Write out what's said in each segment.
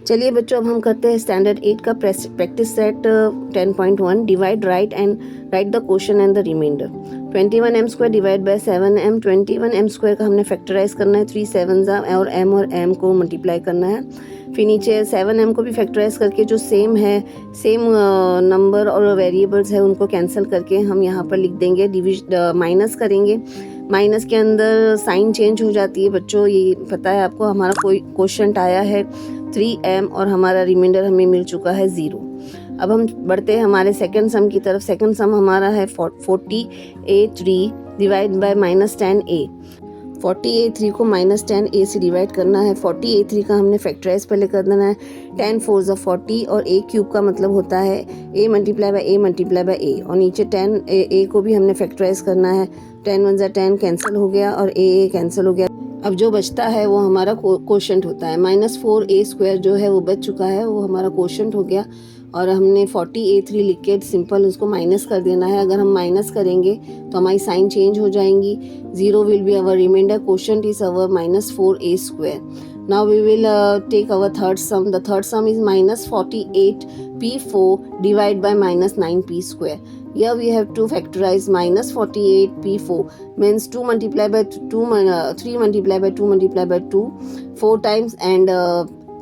चलिए बच्चों, अब हम करते हैं स्टैंडर्ड 8 का practice set 10.1 divide write and write the question and the reminder. 21m² divide by 7m। 21m² का हमने फैक्टराइज करना है, 3 7s और m को मल्टीप्लाई करना है। फिर नीचे 7m को भी फैक्टराइज करके जो सेम नंबर और वेरिएबल्स है उनको कैंसिल करके हम यहाँ पर लिख देंगे। माइनस करेंगे, माइनस के अंदर साइन चेंज हो जाती है बच्चों, ये पता है आपको। हमारा कोई क्वेश्चन आया है 3m और हमारा रिमाइंडर हमें मिल चुका है 0। अब हम बढ़ते हैं हमारे सेकंड सम की तरफ। सेकंड सम हमारा है 40a3 divide by -10a। 40a3 को -10a से डिवाइड करना है। 40a3 का हमने फैक्टराइज पहले कर देना है। 10 4 40 और a क्यूब का मतलब होता है a मल्टीप्लाई बाय a और नीचे 10 a को भी हमने फैक्टराइज करना है। 10 1 10 कैंसिल हो गया और a कैंसिल हो गया। अब जो बचता है वो हमारा कोशेंट होता है। -4a² जो है वो बच चुका है, वो हमारा कोशेंट हो गया। और हमने 40a3 लिख के सिंपल उसको माइनस कर देना है। अगर हम माइनस करेंगे तो हमारी साइन चेंज हो जाएंगी। 0 will be our reminder, quotient is our -4a²। Now we will take our third sum. The third sum is -48p4 divided by -9p². Here we have to factorize -48p4 means 2 multiplied by 2, 3 multiplied by 2 multiplied by 2 4 times, and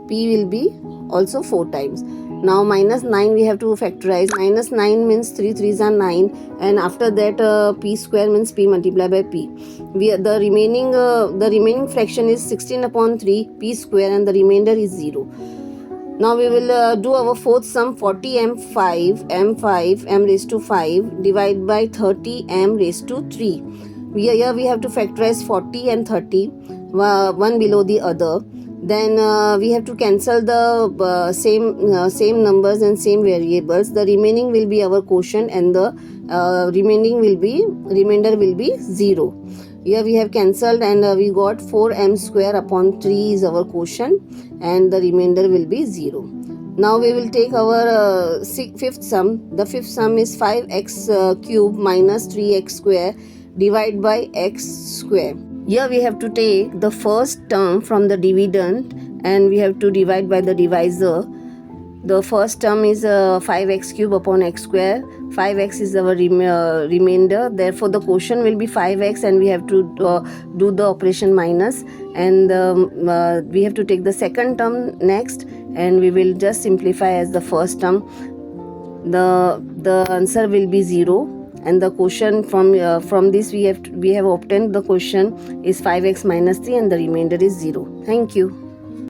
p will be also 4 times. Now -9 we have to factorize. -9 means 3 3s are 9, and after that p² means p multiplied by p. The remaining fraction is 16/3 p², and the remainder is 0. Now we will do our fourth sum. 40m5 m raised to 5 divided by 30m raised to 3. Here we have to factorize 40 and 30, one below the other. Then we have to cancel the same numbers and same variables. The remaining will be our quotient, and the remainder will be 0. Here we have cancelled, and we got 4m² upon 3 is our quotient, and the remainder will be 0. Now we will take our fifth sum. The fifth sum is 5x³ minus 3x² divided by x². Here we have to take the first term from the dividend, and we have to divide by the divisor. The first term is 5x³ upon x². 5x is our remainder, therefore the quotient will be 5x, and we have to do the operation minus, and we have to take the second term next, and we will just simplify as the first term. The answer will be 0, and the quotient from this we have obtained the quotient is 5x minus 3, and the remainder is 0. Thank you.